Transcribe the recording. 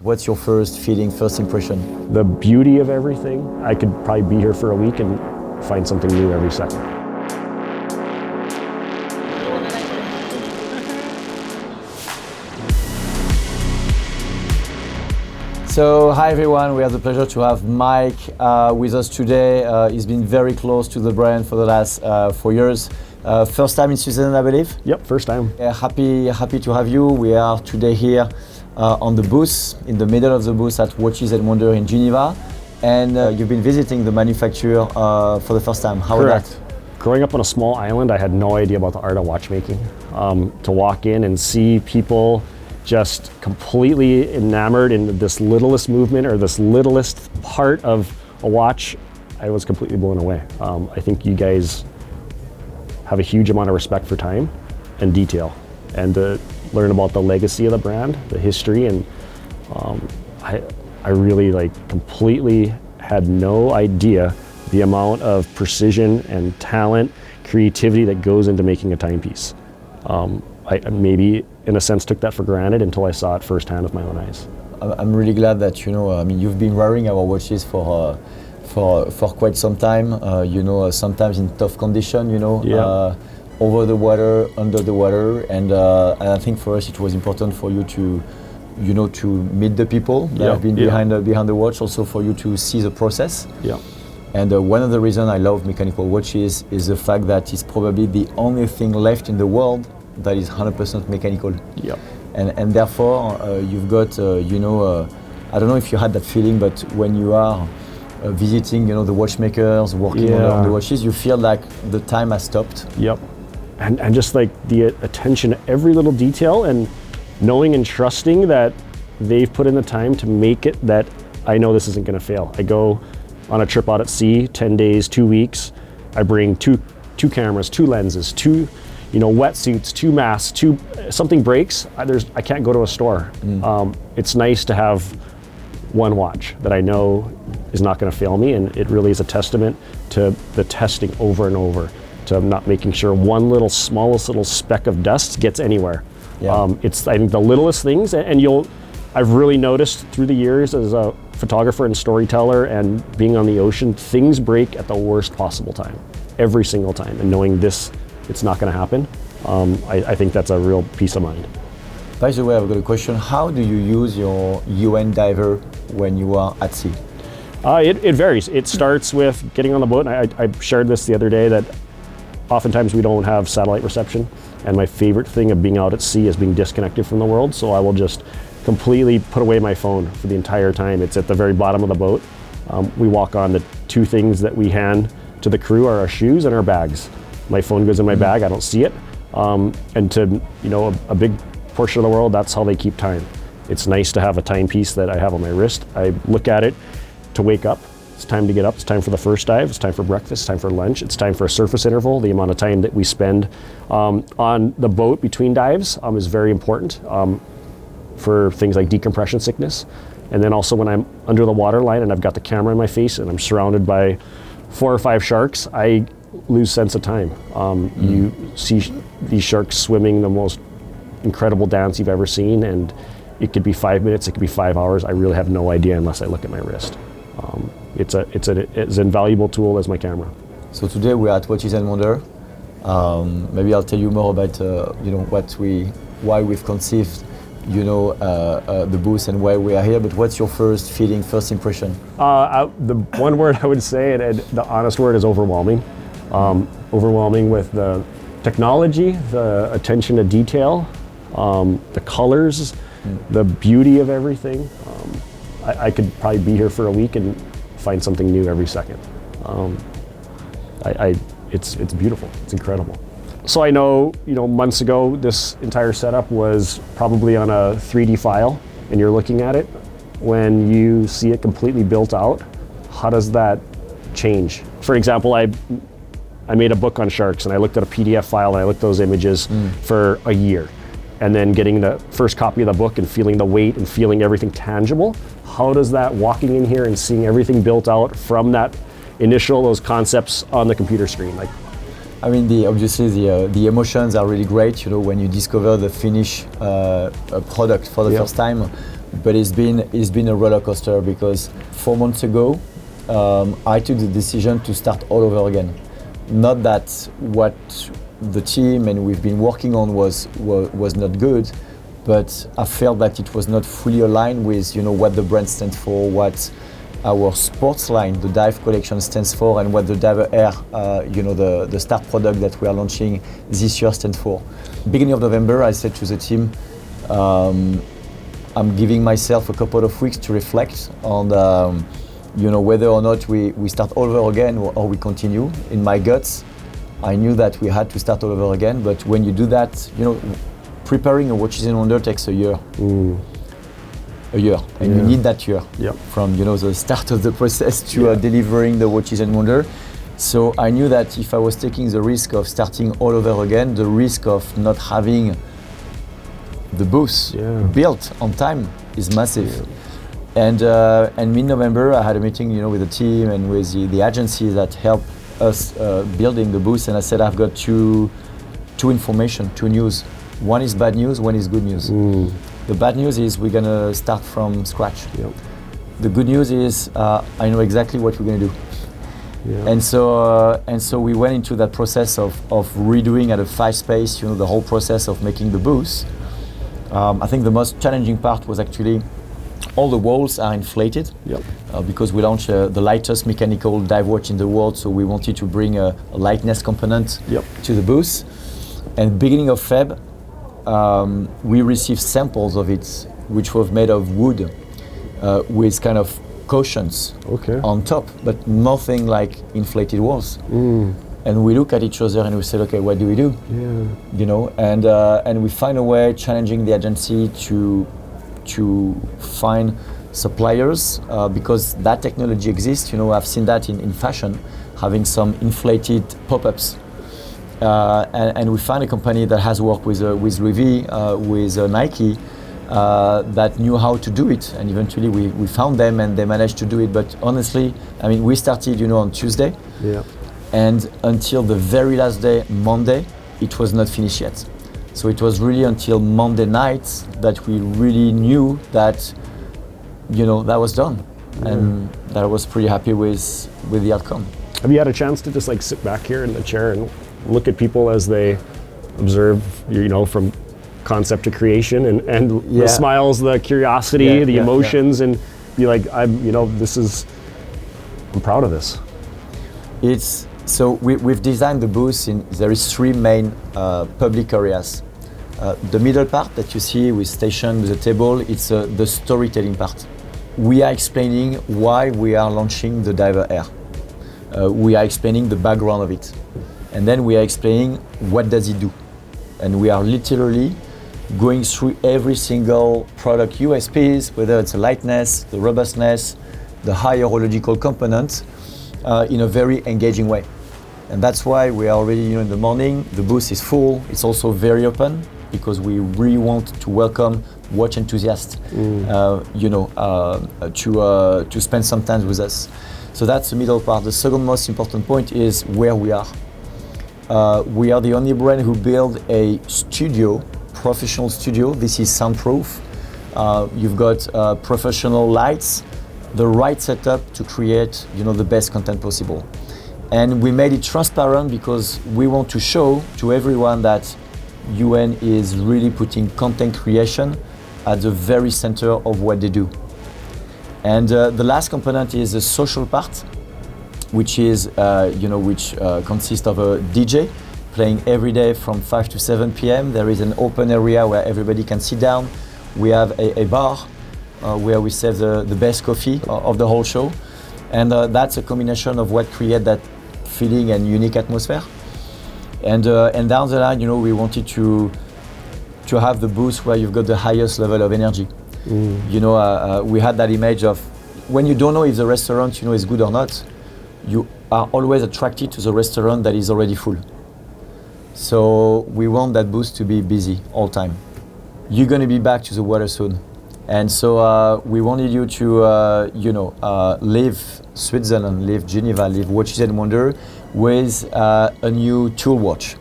What's your first feeling, first impression? The beauty of everything. I could probably be here for a week and find something new every second. So, hi everyone, we have the pleasure to have Mike with us today. He's been very close to the brand for the last 4 years. First time in Switzerland, I believe? Yep, first time. Happy to have you. We are today here on the booth, in the middle of the booth at Watches and Wonder in Geneva. And you've been visiting the manufacturer for the first time. How was that? Growing up on a small island, I had no idea about the art of watchmaking. To walk in and see people just completely enamored in this littlest movement or this littlest part of a watch, I was completely blown away. I think you guys have a huge amount of respect for time and detail, and to learn about the legacy of the brand, the history, and I really completely had no idea the amount of precision and talent, creativity that goes into making a timepiece. I maybe, in a sense, took that for granted until I saw it firsthand with my own eyes. I'm really glad that you've been wearing our watches for quite some time. Sometimes in tough condition. Yeah. Over the water, under the water, and I think for us it was important for you to meet the people that have been behind the watch, also for you to see the process. Yeah. And one of the reasons I love mechanical watches is the fact that it's probably the only thing left in the world that is 100% mechanical. Yeah. And therefore you've got, I don't know if you had that feeling, but when you are visiting, the watchmakers, working on the watches, you feel like the time has stopped. Yep. And just like the attention to every little detail, and knowing and trusting that they've put in the time to make it that I know this isn't going to fail. I go on a trip out at sea, 10 days, 2 weeks. I bring two cameras, 2 lenses, 2 wetsuits, 2 masks, something breaks, I can't go to a store. It's nice to have one watch that I know is not going to fail me, and it really is a testament to the testing over and over, to not making sure one smallest little speck of dust gets anywhere. Yeah. It's, I think, the littlest things, and I've really noticed through the years as a photographer and storyteller and being on the ocean, things break at the worst possible time, every single time, and knowing it's not going to happen, I think that's a real peace of mind. By the way, I've got a question. How do you use your UN diver when you are at sea? It varies. It starts with getting on the boat, and I shared this the other day, that oftentimes we don't have satellite reception, and my favorite thing of being out at sea is being disconnected from the world, so I will just completely put away my phone for the entire time. It's at the very bottom of the boat. We walk on, the 2 things that we hand to the crew are our shoes and our bags. My phone goes in my bag, I don't see it. And to a big portion of the world, that's how they keep time. It's nice to have a timepiece that I have on my wrist. I look at it to wake up. It's time to get up, it's time for the first dive, it's time for breakfast, it's time for lunch, it's time for a surface interval. The amount of time that we spend on the boat between dives is very important for things like decompression sickness. And then also when I'm under the water line and I've got the camera in my face and I'm surrounded by 4 or 5 sharks, I lose sense of time. You see these sharks swimming the most incredible dance you've ever seen, and it could be 5 minutes, it could be 5 hours. I really have no idea unless I look at my wrist. It's an invaluable tool as my camera. So today we're at Watches and Wonder. Maybe I'll tell you more about why we've conceived the booth and why we are here. But what's your first feeling, first impression? The one word I would say, and the honest word, is overwhelming. Overwhelming with the technology, the attention to detail, the colors, the beauty of everything. I could probably be here for a week and find something new every second. It's beautiful. It's incredible. So I know, months ago, this entire setup was probably on a 3D file, and you're looking at it. When you see it completely built out, how does that change? For example, I made a book on sharks, and I looked at a PDF file, and I looked at those images for a year. And then getting the first copy of the book and feeling the weight and feeling everything tangible, how does that, walking in here and seeing everything built out from that those concepts on the computer screen? I mean, obviously the emotions are really great, when you discover the finished product for the first time. but it's been a roller coaster because 4 months ago, I took the decision to start all over again. Not that what the team and we've been working on was not good, but I felt that it was not fully aligned with what the brand stands for, what our sports line, the Dive collection, stands for, and what the Diver Air, the start product that we are launching this year stands for. Beginning of November, I said to the team, I'm giving myself a couple of weeks to reflect on whether or not we start all over again or we continue. In my guts, I knew that we had to start all over again, but when you do that, preparing a Watches and Wonder takes a year. A year, and you need that year from the start of the process to delivering the Watches and Wonder. So I knew that if I was taking the risk of starting all over again, the risk of not having the booth built on time is massive. And mid-November, I had a meeting, with the team and with the agency that helped us building the booth, and I said I've got two news. One is bad news, one is good news. The bad news is we're gonna start from scratch. The good news is I know exactly what we're gonna do. And so we went into that process of redoing at a fast pace, the whole process of making the booth. I think the most challenging part was actually all the walls are inflated because we launched the lightest mechanical dive watch in the world, so we wanted to bring a lightness component to the booth. And beginning of Feb, we received samples of it, which was made of wood with kind of cushions on top, but nothing like inflated walls. And we look at each other and we said, okay, what do we do? And we find a way, challenging the agency to find suppliers because that technology exists. I've seen that in fashion, having some inflated pop-ups. And we found a company that has worked with Rivi, with Nike, that knew how to do it. And eventually we found them and they managed to do it. But honestly, we started, on Tuesday. And until the very last day, Monday, it was not finished yet. So it was really until Monday night that we really knew that, that was done. And that I was pretty happy with the outcome. Have you had a chance to just sit back here in the chair and look at people as they observe, from concept to creation and the smiles, the curiosity, the emotions, and be like, I'm proud of this. So we've designed the booth there is 3 main public areas. The middle part that you see with station, with a table, it's the storytelling part. We are explaining why we are launching the Diver Air. We are explaining the background of it. And then we are explaining what does it do. And we are literally going through every single product USPs, whether it's the lightness, the robustness, the high horological component, in a very engaging way. And that's why we are already, in the morning, the booth is full. It's also very open because we really want to welcome watch enthusiasts, to spend some time with us. So that's the middle part. The second most important point is where we are. We are the only brand who built a studio, professional studio. This is soundproof. You've got professional lights, the right setup to create, the best content possible. And we made it transparent because we want to show to everyone that UN is really putting content creation at the very center of what they do. And the last component is the social part, which is, consists of a DJ playing every day from 5 to 7 p.m. There is an open area where everybody can sit down. We have a bar where we serve the best coffee of the whole show. And that's a combination of what create that feeling and unique atmosphere. And down the line, we wanted to have the booth where you've got the highest level of energy. We had that image of when you don't know if the restaurant, is good or not, you are always attracted to the restaurant that is already full. So we want that booth to be busy all time. You're going to be back to the water soon. And so we wanted you to, leave Switzerland, leave Geneva, leave Watches and Wonder with a new tool watch.